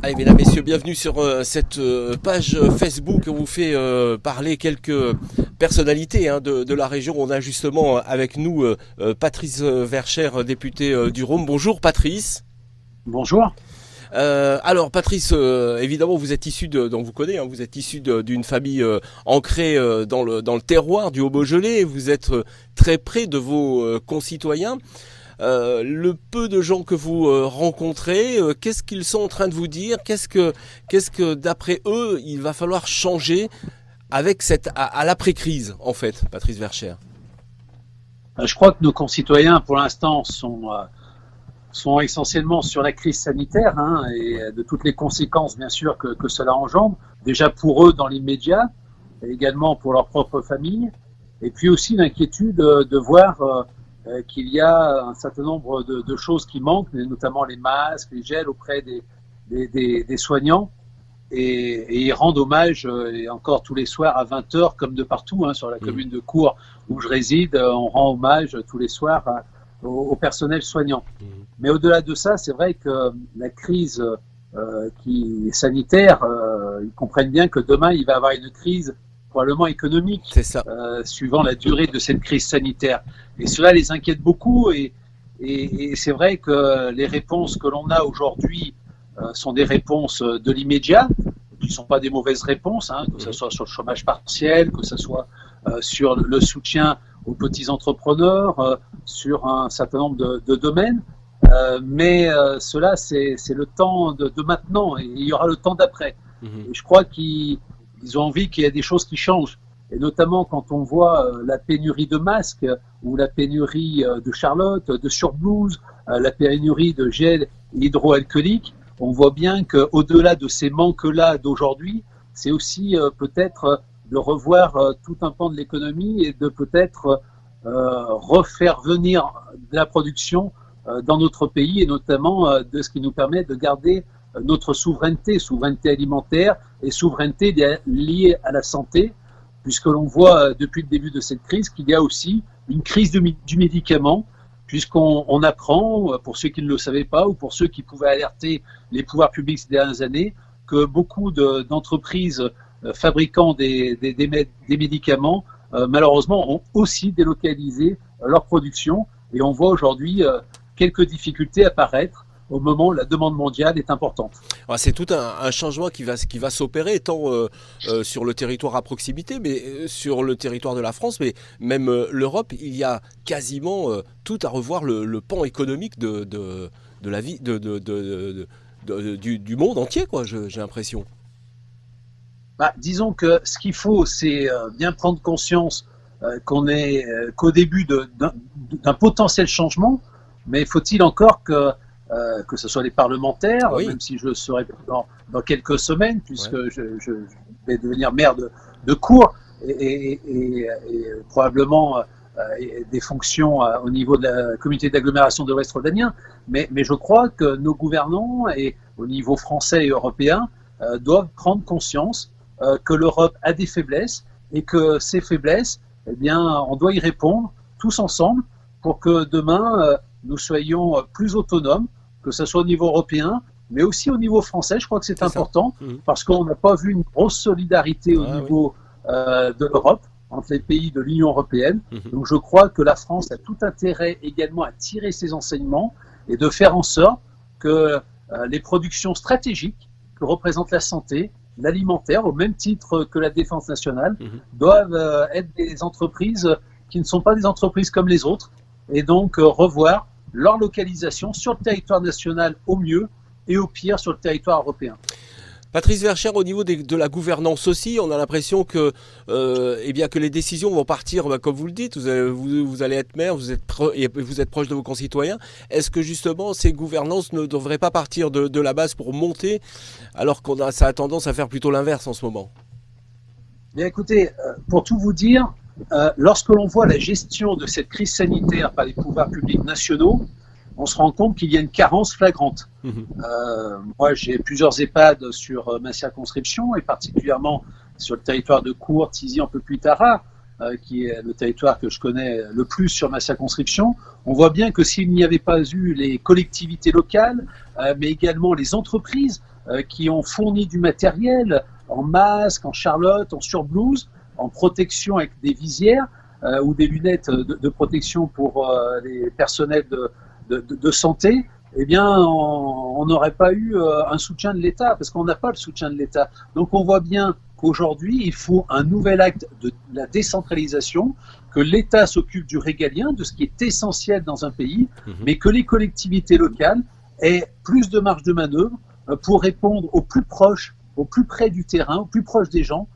Allez, mesdames, messieurs, bienvenue sur cette page Facebook. On vous fait parler quelques personnalités de la région. On a justement avec nous Patrice Verchères, député du Rhône. Bonjour Patrice. Bonjour. Alors Patrice, évidemment vous êtes issu donc vous connaissez, vous êtes issu d'une famille ancrée dans le terroir du Haut-Beaujolais. Vous êtes très près de vos concitoyens. Le peu de gens que vous rencontrez, qu'est-ce qu'ils sont en train de vous dire? Qu'est-ce que d'après eux il va falloir changer avec à l'après-crise en fait, Patrice Verchères? Je crois que nos concitoyens, pour l'instant, sont essentiellement sur la crise sanitaire et Ouais. de toutes les conséquences, bien sûr, que cela engendre. Déjà pour eux dans l'immédiat, et également pour leur propre famille. Et puis aussi l'inquiétude de voir qu'il y a un certain nombre de choses qui manquent, notamment les masques, les gels auprès des soignants. Et ils rendent hommage, et encore tous les soirs à 20h, comme de partout, sur la Mmh. commune de Cours où je réside, on rend hommage tous les soirs au personnel soignant. Mmh. Mais au-delà de ça, c'est vrai que la crise qui est sanitaire, ils comprennent bien que demain, il va y avoir une crise probablement économique, C'est ça. suivant la durée de cette crise sanitaire. Et cela les inquiète beaucoup. Et c'est vrai que les réponses que l'on a aujourd'hui sont des réponses de l'immédiat, qui ne sont pas des mauvaises réponses, que ce Mmh. soit sur le chômage partiel, que ce soit sur le soutien aux petits entrepreneurs, sur un certain nombre de domaines. Mais cela, c'est le temps de maintenant, et il y aura le temps d'après. Mmh. Et je crois qu'ils ont envie qu'il y ait des choses qui changent. Et notamment quand on voit la pénurie de masques ou la pénurie de Charlotte, de surblouses, la pénurie de gel hydroalcoolique, on voit bien qu'au-delà de ces manques-là d'aujourd'hui, c'est aussi peut-être de revoir tout un pan de l'économie et de peut-être refaire venir de la production dans notre pays et notamment de ce qui nous permet de garder notre souveraineté alimentaire et souveraineté liée à la santé, puisque l'on voit depuis le début de cette crise qu'il y a aussi une crise du médicament, puisqu'on apprend, pour ceux qui ne le savaient pas ou pour ceux qui pouvaient alerter les pouvoirs publics ces dernières années, que beaucoup d'entreprises fabriquant des médicaments, malheureusement, ont aussi délocalisé leur production. Et on voit aujourd'hui quelques difficultés apparaître au moment où la demande mondiale est importante. Alors, c'est tout un changement qui va s'opérer tant sur le territoire à proximité, mais sur le territoire de la France, mais même l'Europe. Il y a quasiment tout à revoir le pan économique de la vie du monde entier, quoi. J'ai l'impression. Disons que ce qu'il faut, c'est bien prendre conscience qu'au début d'un potentiel changement, mais faut-il encore que ce soit les parlementaires, Oui. même si je le serai dans quelques semaines, Ouais. puisque je vais devenir maire de Cours et probablement des fonctions au niveau de la communauté d'agglomération de l'Ouest rhodanien. Mais je crois que nos gouvernants, et au niveau français et européen, doivent prendre conscience que l'Europe a des faiblesses et que ces faiblesses, eh bien, on doit y répondre tous ensemble pour que demain, nous soyons plus autonomes, que ce soit au niveau européen, mais aussi au niveau français. Je crois que c'est C'est ça. important Mhm. parce qu'on n'a pas vu une grosse solidarité au Ah oui. niveau de l'Europe, entre les pays de l'Union européenne. Mhm. Donc je crois que la France a tout intérêt également à tirer ses enseignements et de faire en sorte que les productions stratégiques que représente la santé, l'alimentaire, au même titre que la défense nationale, Mhm. doivent être des entreprises qui ne sont pas des entreprises comme les autres, et donc revoir leur localisation sur le territoire national au mieux et au pire sur le territoire européen. Patrice Verchères, au niveau de la gouvernance aussi, on a l'impression que, eh bien, que les décisions vont partir, comme vous le dites, vous allez être maire, et vous êtes proche de vos concitoyens. Est-ce que justement ces gouvernances ne devraient pas partir de la base pour monter, alors ça a tendance à faire plutôt l'inverse en ce moment? Bien écoutez, pour tout vous dire, lorsque l'on voit la gestion de cette crise sanitaire par les pouvoirs publics nationaux, on se rend compte qu'il y a une carence flagrante. Mhm. Moi, j'ai plusieurs EHPAD sur ma circonscription, et particulièrement sur le territoire de Cours, Tizy, un peu plus tard, qui est le territoire que je connais le plus sur ma circonscription. On voit bien que s'il n'y avait pas eu les collectivités locales, mais également les entreprises, qui ont fourni du matériel en masque, en charlotte, en surblouse, en protection avec des visières ou des lunettes de protection pour les personnels de santé, eh bien, on n'aurait pas eu un soutien de l'État, parce qu'on n'a pas le soutien de l'État. Donc on voit bien qu'aujourd'hui, il faut un nouvel acte de la décentralisation, que l'État s'occupe du régalien, de ce qui est essentiel dans un pays, mais que les collectivités locales aient plus de marge de manœuvre pour répondre au plus proche, au plus près du terrain, au plus proche des gens,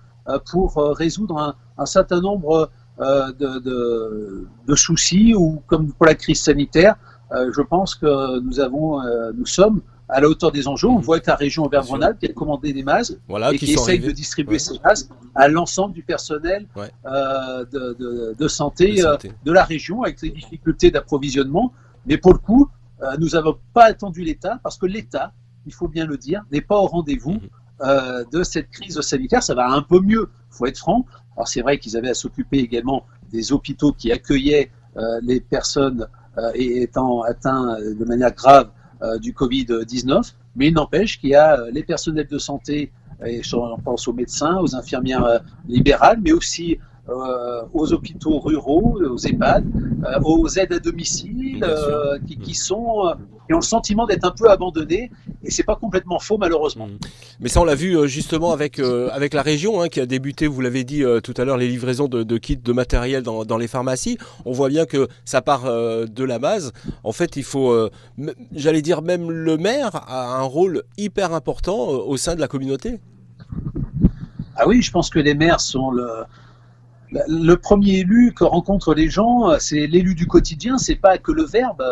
pour résoudre un certain nombre de soucis, ou comme pour la crise sanitaire, je pense que nous sommes à la hauteur des enjeux. On voit que la région Auvergne-Rhône-Alpes qui a commandé des masques et qui essaye de distribuer ces masques à l'ensemble du personnel de santé de la région, avec les difficultés d'approvisionnement. Mais pour le coup, nous n'avons pas attendu l'État, parce que l'État, il faut bien le dire, n'est pas au rendez-vous de cette crise sanitaire. Ça va un peu mieux, il faut être franc. Alors c'est vrai qu'ils avaient à s'occuper également des hôpitaux qui accueillaient les personnes étant atteints de manière grave du Covid-19, mais il n'empêche qu'il y a les personnels de santé, et on pense aux médecins, aux infirmières libérales, mais aussi aux hôpitaux ruraux, aux EHPAD, aux aides à domicile, qui ont le sentiment d'être un peu abandonnés, et c'est pas complètement faux malheureusement. Mais ça on l'a vu justement avec la région qui a débuté, vous l'avez dit tout à l'heure, les livraisons de kits de matériel dans les pharmacies. On voit bien que ça part de la base. En fait, il faut, j'allais dire, même le maire a un rôle hyper important au sein de la communauté. Ah oui, je pense que les maires sont le premier élu que rencontrent les gens, c'est l'élu du quotidien, c'est pas que le verbe,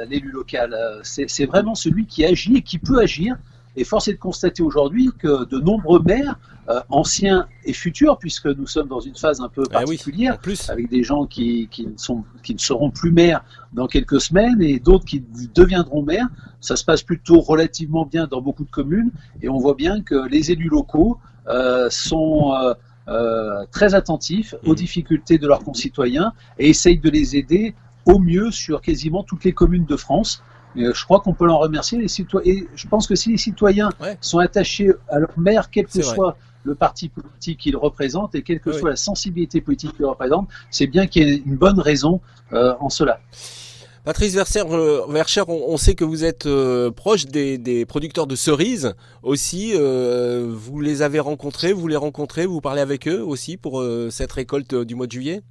l'élu local, c'est vraiment celui qui agit et qui peut agir. Et force est de constater aujourd'hui que de nombreux maires, anciens et futurs, puisque nous sommes dans une phase un peu particulière, avec des gens qui ne seront plus maires dans quelques semaines et d'autres qui deviendront maires, ça se passe plutôt relativement bien dans beaucoup de communes, et on voit bien que les élus locaux sont très attentifs aux difficultés de leurs concitoyens et essayent de les aider au mieux sur quasiment toutes les communes de France. Je crois qu'on peut l'en remercier. Et je pense que si les citoyens sont attachés à leur maire, quel que soit le parti politique qu'ils représentent et quelle que soit la sensibilité politique qu'ils représentent, c'est bien qu'il y ait une bonne raison en cela. Patrice Verscher, on sait que vous êtes proche des producteurs de cerises aussi. Vous les avez rencontrés, vous les rencontrez, vous parlez avec eux aussi pour cette récolte du mois de juillet?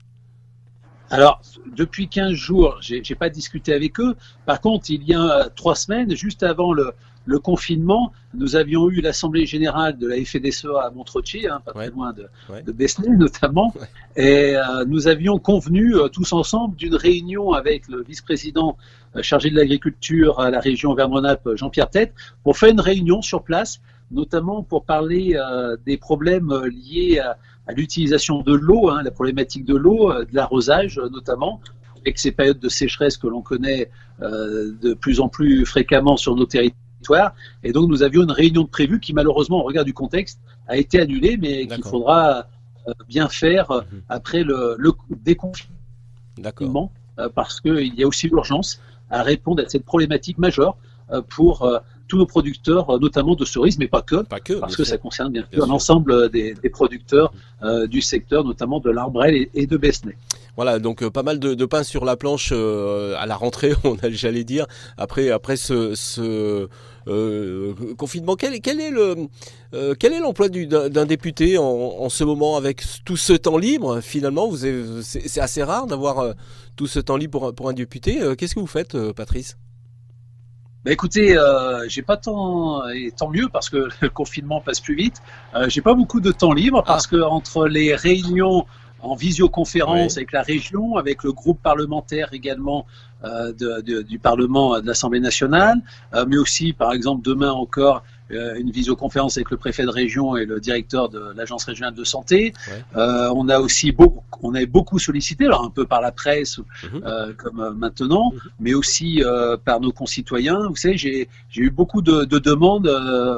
Alors, depuis 15 jours, j'ai pas discuté avec eux. Par contre, il y a 3 semaines, juste avant le confinement, nous avions eu l'Assemblée Générale de la FNSEA à Montreuil, pas très loin de Besnay notamment, et nous avions convenu tous ensemble d'une réunion avec le vice-président chargé de l'agriculture à la région Auvergne-Rhône-Alpes, Jean-Pierre Tête, pour faire une réunion sur place, notamment pour parler des problèmes liés à l'utilisation de l'eau, la problématique de l'eau, de l'arrosage notamment, avec ces périodes de sécheresse que l'on connaît de plus en plus fréquemment sur nos territoires. Et donc nous avions une réunion de prévue qui malheureusement, au regard du contexte, a été annulée, mais qu'il faudra bien faire après le déconfinement, parce qu'il y a aussi l'urgence à répondre à cette problématique majeure pour tous nos producteurs, notamment de cerises, mais pas que parce que ça concerne bien sûr l'ensemble des producteurs du secteur, notamment de l'Arbrel et de Besnay. Voilà, donc pas mal de pain sur la planche à la rentrée, j'allais dire, après ce confinement. Quel est l'emploi d'un député en ce moment avec tout ce temps libre? Finalement, c'est assez rare d'avoir tout ce temps libre pour un député. Qu'est-ce que vous faites, Patrice? Écoutez, j'ai pas tant, et tant mieux parce que le confinement passe plus vite. J'ai pas beaucoup de temps libre parce que entre les réunions en visioconférence avec la région, avec le groupe parlementaire également du Parlement de l'Assemblée nationale, mais aussi par exemple demain encore une visioconférence avec le préfet de région et le directeur de l'agence régionale de santé. On a aussi beaucoup sollicité, alors un peu par la presse comme maintenant, mais aussi par nos concitoyens. Vous savez, j'ai eu beaucoup de demandes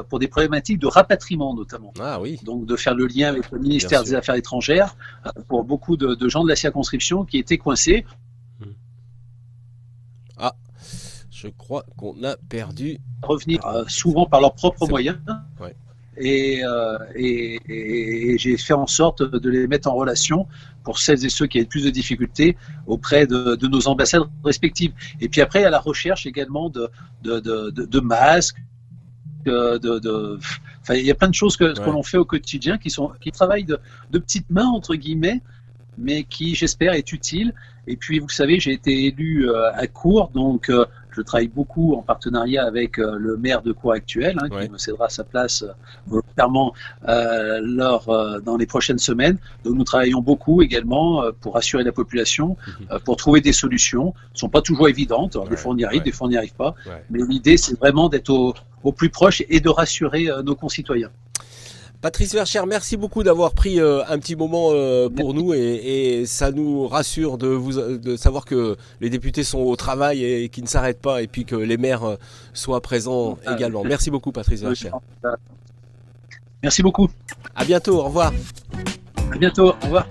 pour des problématiques de rapatriement notamment. Donc de faire le lien avec le ministère des Affaires étrangères pour beaucoup de gens de la circonscription qui étaient coincés. Ah, je crois qu'on a perdu. Revenir souvent par leurs propres C'est bon. moyens. Ouais. Et j'ai fait en sorte de les mettre en relation pour celles et ceux qui avaient le plus de difficultés auprès de nos ambassades respectives. Et puis après, à la recherche également de masques, enfin, il y a plein de choses que Ouais. l'on fait au quotidien qui travaillent de petites mains, entre guillemets, mais qui, j'espère, est utile. Et puis, vous savez, j'ai été élu à Cours, donc je travaille beaucoup en partenariat avec le maire de Cours actuel, hein, qui Ouais. me cédera sa place volontairement dans les prochaines semaines. Donc, nous travaillons beaucoup également pour rassurer la population, Mhm. pour trouver des solutions. Elles ne sont pas toujours évidentes. Alors, des Ouais. fois, on y arrive, Ouais. des fois, on n'y arrive pas. Ouais. Mais l'idée, c'est vraiment d'être au plus proche et de rassurer nos concitoyens. Patrice Verchères, merci beaucoup d'avoir pris un petit moment pour nous et ça nous rassure de savoir que les députés sont au travail et qu'ils ne s'arrêtent pas et puis que les maires soient présents également. Merci beaucoup Patrice Verchères. Merci beaucoup. À bientôt, au revoir. À bientôt. Au revoir.